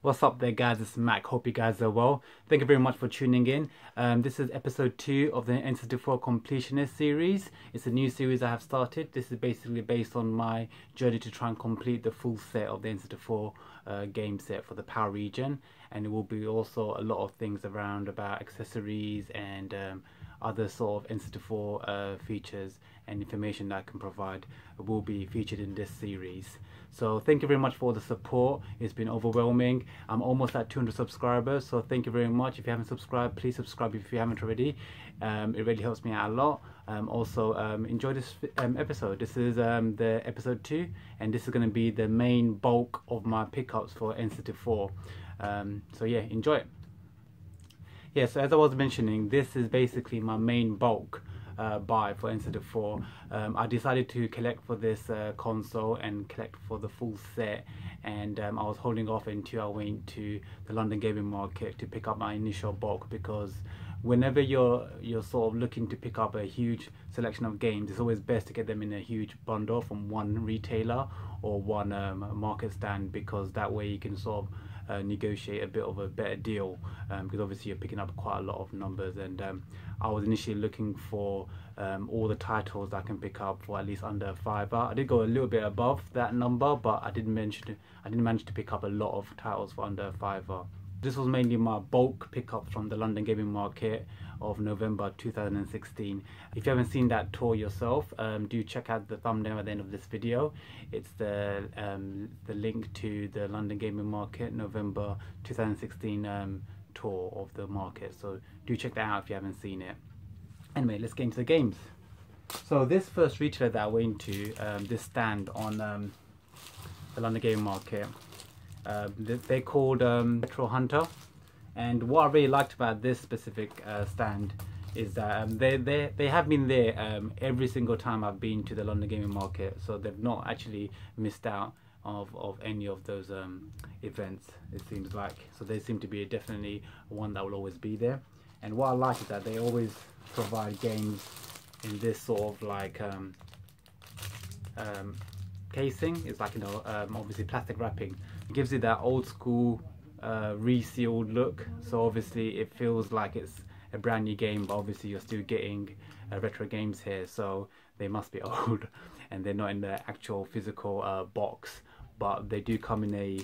What's up there, guys? It's Mac. Hope you guys are well. Thank you very much for tuning in. This is episode 2 of the N64 Completionist series. It's a new series I have started. This is basically based on my journey to try and complete the full set of the N64 game set for the PAL region. And it will be also a lot of things around about accessories and other sort of N64 features and information that I can provide will be featured in this series. So thank you very much for all the support. It's been overwhelming. I'm almost at 200 subscribers, so thank you very much. If you haven't subscribed, please subscribe if you haven't already. It really helps me out a lot. Also enjoy this episode. This is the episode 2, and this is going to be the main bulk of my pickups for N64. So yeah, enjoy it. Yeah, so as I was mentioning, this is basically my main bulk buy for N64. I decided to collect for this console and collect for the full set, and I was holding off until I went to the London gaming market to pick up my initial bulk, because whenever you're sort of looking to pick up a huge selection of games, it's always best to get them in a huge bundle from one retailer or one market stand, because that way you can sort of negotiate a bit of a better deal, because obviously you're picking up quite a lot of numbers. And I was initially looking for all the titles I can pick up for at least under £5. I did go a little bit above that number, but I didn't manage to pick up a lot of titles for under £5. This was mainly my bulk pickup from the London gaming market of November 2016. If you haven't seen that tour yourself, do check out the thumbnail at the end of this video. It's the link to the London gaming market November 2016 tour of the market, so do check that out if you haven't seen it. Anyway, let's get into the games. So this first retailer that I went to, this stand on the London gaming market, they're called Retro Hunter. And what I really liked about this specific stand is that they have been there every single time I've been to the London gaming market, so they've not actually missed out of any of those events, it seems like. So they seem to be definitely one that will always be there. And what I like is that they always provide games in this sort of like casing. It's like, you know, obviously plastic wrapping. It gives you that old school resealed look, so obviously it feels like it's a brand new game, but obviously you're still getting retro games here, so they must be old and they're not in the actual physical box, but they do come in a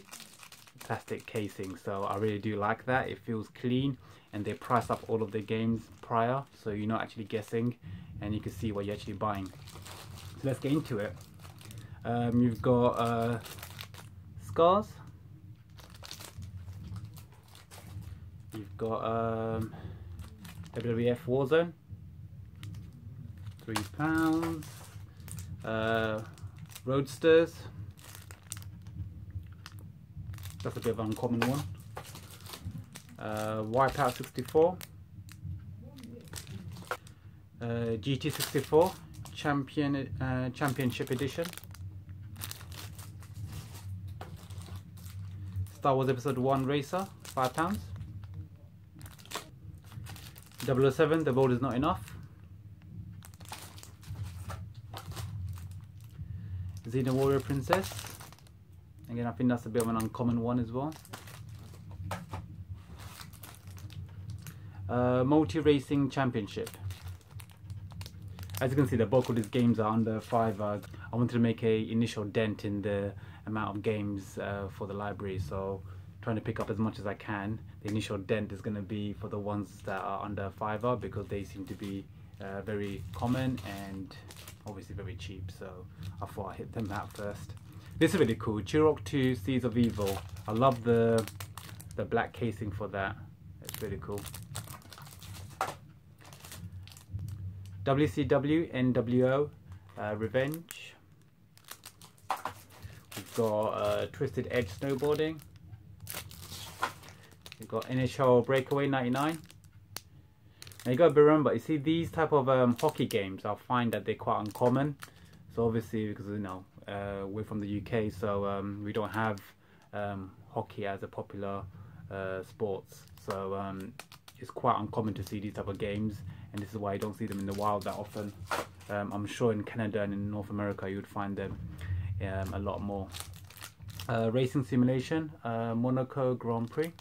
plastic casing. So I really do like that. It feels clean, and they price up all of the games prior, so you're not actually guessing and you can see what you're actually buying. So let's get into it. You've got Scars. You've got WWF Warzone, £3. Roadsters, that's a bit of an uncommon one. Wipeout 64, GT64 Championship Edition, Star Wars Episode 1 Racer, £5. 007, The Road Is Not Enough. Xena Warrior Princess. Again, I think that's a bit of an uncommon one as well. Multi Racing Championship. As you can see, the bulk of these games are under £5. I wanted to make a initial dent in the amount of games for the library, so trying to pick up as much as I can. The initial dent is going to be for the ones that are under £5, because they seem to be very common and obviously very cheap, so I thought I'd hit them out first. This is really cool, Turok 2 Seeds of Evil. I love the black casing for that, it's really cool. WCW NWO Revenge. We've got Twisted Edge Snowboarding. We've got NHL Breakaway 99. Now you gotta remember, you see these type of hockey games, I find that they're quite uncommon. So obviously, because you know we're from the UK, so we don't have hockey as a popular sports. So it's quite uncommon to see these type of games, and this is why you don't see them in the wild that often. I'm sure in Canada and in North America you would find them a lot more. Racing Simulation, Monaco Grand Prix,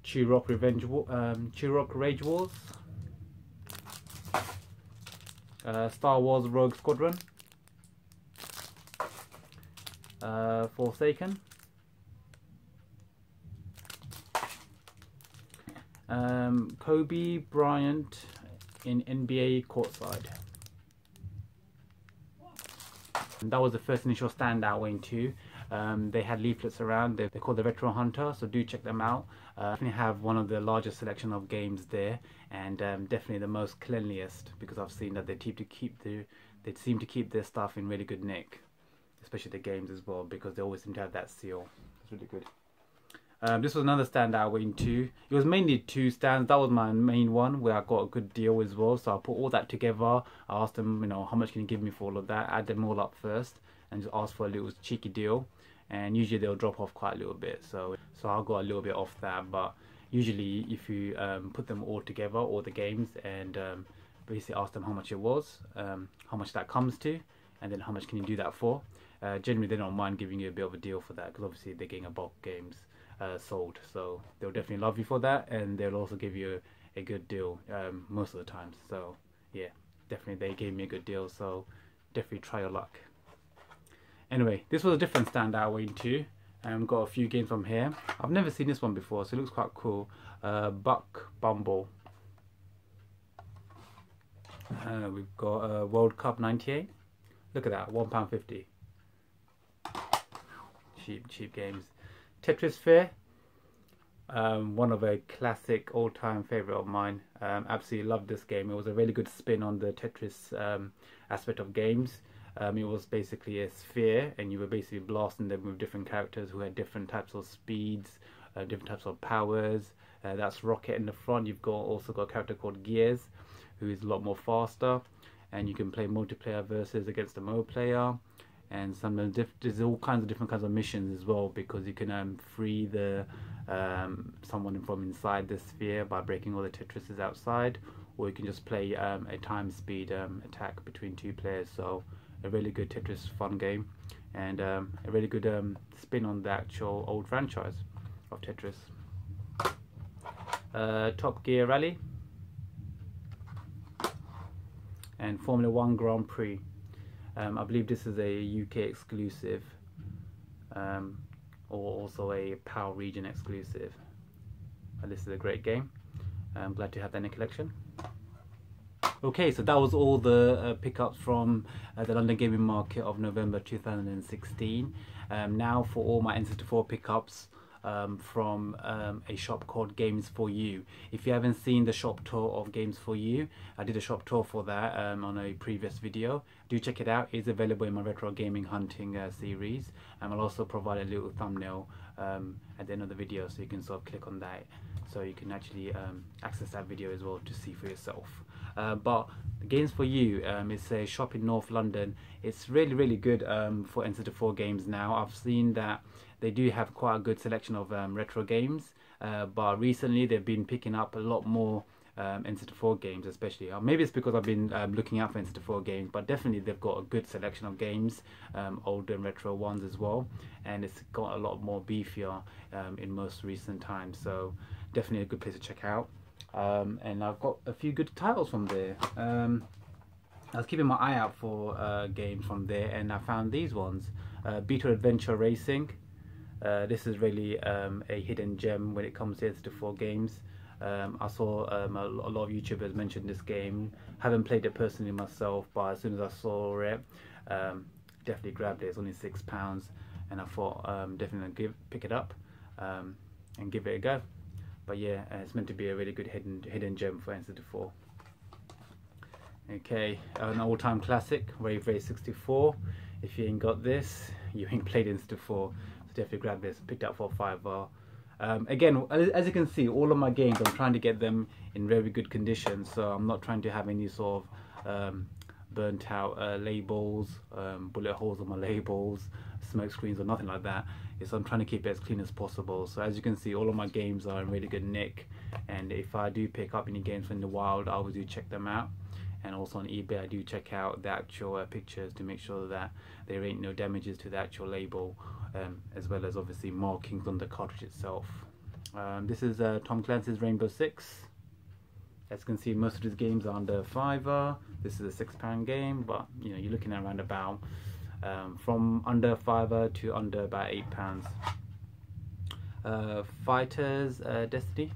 Turok Rage Wars, Star Wars Rogue Squadron, Forsaken, Kobe Bryant in NBA Courtside. And that was the first initial standout wing too. They had leaflets around. They're called the Retro Hunter, so do check them out. Definitely have one of the largest selection of games there, and definitely the most cleanliest, because I've seen that they seem to keep their stuff in really good nick, especially the games as well, because they always seem to have that seal. It's really good. This was another standout wing too. It was mainly 2 stands. That was my main one where I got a good deal as well. So I put all that together. I asked them, you know, how much can you give me for all of that? Add them all up first and just ask for a little cheeky deal. And usually they'll drop off quite a little bit. So I got a little bit off that. But usually if you put them all together, all the games, and basically ask them how much it was, how much that comes to, and then how much can you do that for. Generally they don't mind giving you a bit of a deal for that, because obviously they're getting a bulk games sold, so they'll definitely love you for that, and they'll also give you a good deal most of the times. So yeah, definitely they gave me a good deal, so definitely try your luck. Anyway, this was a different standout wing too. Got a few games from here. I've never seen this one before, so it looks quite cool. Buck Bumble. We've got World Cup 98. Look at that, £1.50. Cheap games. Tetris Fair, one of a classic all-time favorite of mine. Absolutely loved this game. It was a really good spin on the Tetris aspect of games. It was basically a sphere, and you were basically blasting them with different characters who had different types of speeds, different types of powers. That's Rocket in the front. You've also got a character called Gears, who is a lot more faster, and you can play multiplayer versus against a Mo player. And sometimes there's all kinds of different kinds of missions as well, because you can free the someone from inside the sphere by breaking all the Tetrises outside, or you can just play a time speed attack between 2 players. So a really good Tetris fun game, and a really good spin on the actual old franchise of Tetris. Top Gear Rally and Formula 1 Grand Prix. I believe this is a UK exclusive, or also a PAL region exclusive. This is a great game. I'm glad to have that in the collection. Okay, so that was all the pickups from the London gaming market of November 2016. Now for all my N64 pickups from a shop called Games For You. If you haven't seen the shop tour of Games For You, I did a shop tour for that on a previous video. Do check it out. It's available in my retro gaming hunting series. I'll also provide a little thumbnail at the end of the video, so you can sort of click on that, so you can actually access that video as well to see for yourself. But Games For You is a shop in North London. It's really good for N64 games now. I've seen that they do have quite a good selection of retro games, but recently they've been picking up a lot more N64 games, especially. Maybe it's because I've been looking out for N64 games, but definitely they've got a good selection of games, old and retro ones as well, and it's got a lot more beefier in most recent times, so definitely a good place to check out. And I've got a few good titles from there. I was keeping my eye out for games from there, and I found these ones. Beetle Adventure Racing. This is really a hidden gem when it comes to N64 games. I saw a lot of YouTubers mention this game. Haven't played it personally myself, but as soon as I saw it, definitely grabbed it. It's only £6, and I thought definitely pick it up and give it a go. But yeah, it's meant to be a really good hidden gem for N64. Okay, an all-time classic, Rave Race 64. If you ain't got this, you ain't played N64. So definitely grab this. Picked up for £5. Again, as you can see, all of my games, I'm trying to get them in very good condition. So I'm not trying to have any sort of burnt out labels, bullet holes on my labels, smoke screens or nothing like that. So I'm trying to keep it as clean as possible. So as you can see, all of my games are in really good nick, and if I do pick up any games from the wild, I always do check them out. and also on eBay I do check out the actual pictures to make sure that there ain't no damages to the actual label, as well as obviously markings on the cartridge itself. This is Tom Clancy's Rainbow Six. As you can see, most of these games are under £5. This is a £6 game, but you know, you're looking at around about from under £5 to under about £8. Fighters Destiny.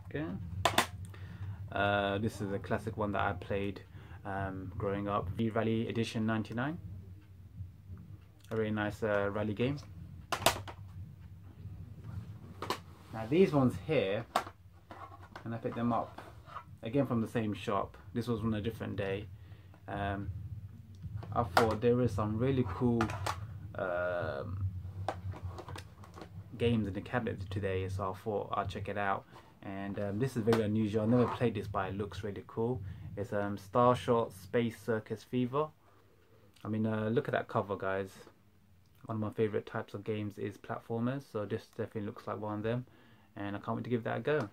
Okay. This is a classic one that I played growing up. V-Rally Edition 99. A really nice rally game. Now these ones here, and I picked them up again from the same shop. This was on a different day. I thought there were some really cool games in the cabinet today, so I thought I'd check it out. And this is very unusual. I never played this, but it looks really cool. It's Starshot Space Circus Fever. I mean, look at that cover, guys. One of my favorite types of games is platformers, so this definitely looks like one of them, and I can't wait to give that a go.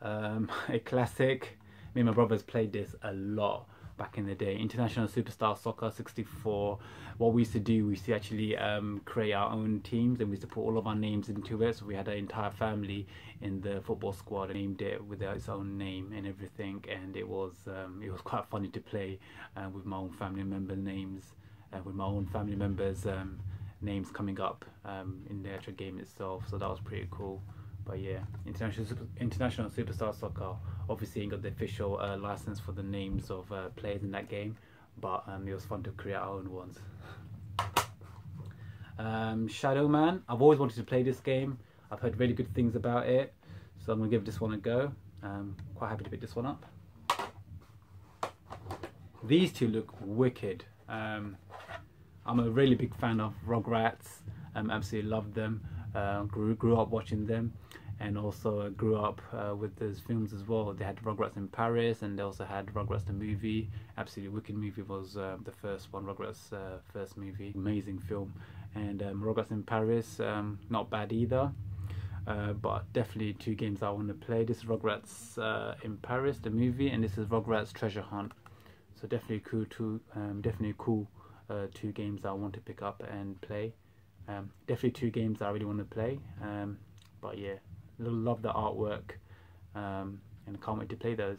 A classic. Me and my brothers played this a lot back in the day. International Superstar Soccer 64. What we used to do, we used to actually create our own teams, and we used to put all of our names into it. So we had an entire family in the football squad and named it with its own name and everything, and it was quite funny to play with my own family member names, with my own family members names coming up in the actual game itself. So that was pretty cool. But yeah, International Superstar Soccer obviously ain't got the official license for the names of players in that game, but it was fun to create our own ones. Shadow Man. I've always wanted to play this game. I've heard really good things about it, so I'm gonna give this one a go. Quite happy to pick this one up. These two look wicked. I'm a really big fan of Rugrats. Absolutely love them. Grew up watching them, and also grew up with those films as well. They had Rugrats in Paris, and they also had Rugrats the movie. Absolutely wicked movie was the first one, Rugrats first movie. Amazing film. And Rugrats in Paris, not bad either. But definitely two games I want to play. This is Rugrats in Paris, the movie, and this is Rugrats Treasure Hunt. So definitely cool. Two games I want to pick up and play. Definitely two games I really want to play. But yeah, love the artwork, and can't wait to play those.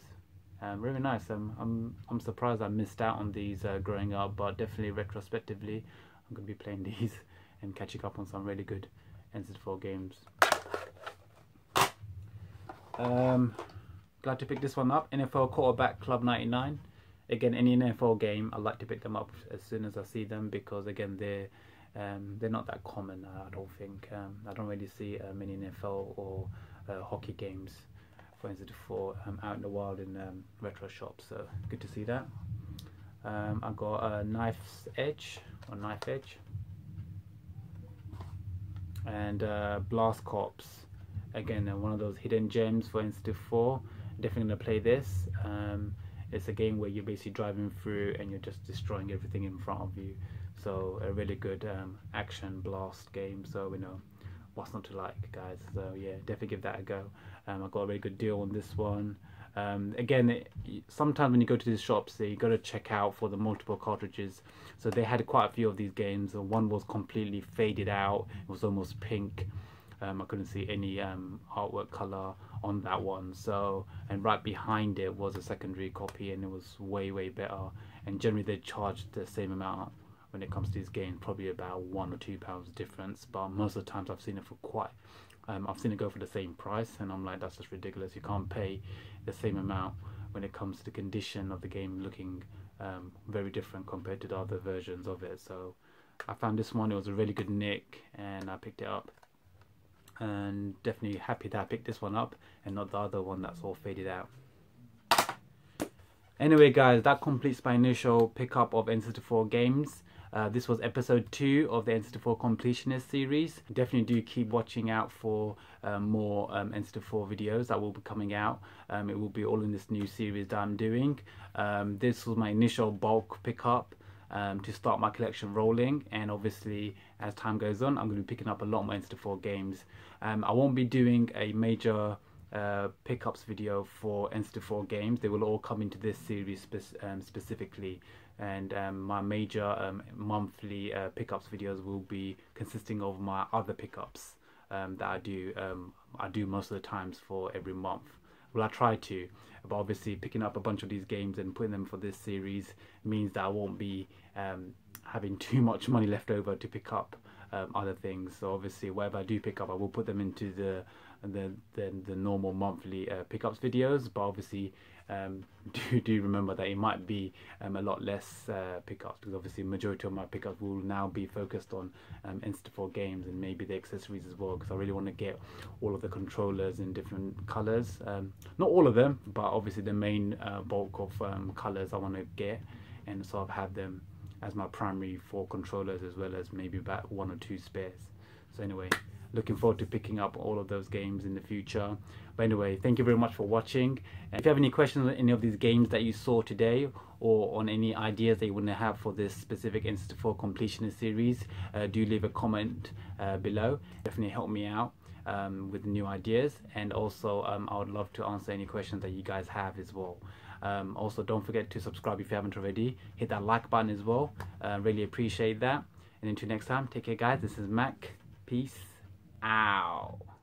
Really nice. I'm surprised I missed out on these growing up, but definitely retrospectively I'm going to be playing these and catching up on some really good N64 games. Glad to pick this one up. NFL Quarterback Club 99. Again, any NFL game, I like to pick them up as soon as I see them, because again, they're not that common. I don't think. I don't really see many NFL or hockey games, for N64, out in the wild in retro shops. So good to see that. I got a Knife Edge, and Blast Corps. Again, one of those hidden gems for N64. Definitely gonna play this. It's a game where you're basically driving through and you're just destroying everything in front of you. So a really good action blast game. So we know what's not to like, guys. So yeah, definitely give that a go. I got a really good deal on this one. Again, sometimes when you go to these shops, you got to check out for the multiple cartridges. So they had quite a few of these games. One was completely faded out. It was almost pink. I couldn't see any artwork color on that one. So, and right behind it was a secondary copy, and it was way better. And generally they charged the same amount when it comes to these games, probably about £1 or £2 difference. But most of the times I've seen it for I've seen it go for the same price, and I'm like, that's just ridiculous. You can't pay the same amount when it comes to the condition of the game looking very different compared to the other versions of it. So I found this one, it was a really good nick, and I picked it up. And definitely happy that I picked this one up and not the other one that's all faded out. Anyway guys, that completes my initial pickup of N64 games. This was episode 2 of the N64 Completionist series. Definitely do keep watching out for more N64 videos that will be coming out. It will be all in this new series that I'm doing. This was my initial bulk pickup to start my collection rolling, and obviously as time goes on I'm going to be picking up a lot more N64 games. I won't be doing a major pickups video for N64 games. They will all come into this series specifically, and my major monthly pickups videos will be consisting of my other pickups that I do most of the times for every month. Well, I try to, but obviously picking up a bunch of these games and putting them for this series means that I won't be having too much money left over to pick up other things. So obviously whatever I do pick up, I will put them into the normal monthly pickups videos, but obviously do remember that it might be a lot less pickups, because obviously majority of my pickups will now be focused on N64 games and maybe the accessories as well, because I really want to get all of the controllers in different colors. Not all of them, but obviously the main bulk of colors I want to get, and so I've had them as my primary 4 controllers, as well as maybe about 1 or 2 spares. So anyway, looking forward to picking up all of those games in the future. But anyway, thank you very much for watching. And if you have any questions on any of these games that you saw today, or on any ideas that you want to have for this specific N64 Completionist series, do leave a comment below. Definitely help me out with new ideas, and also I would love to answer any questions that you guys have as well. Also, don't forget to subscribe if you haven't already. Hit that like button as well. Really appreciate that. And until next time, take care guys. This is Mac. Peace out.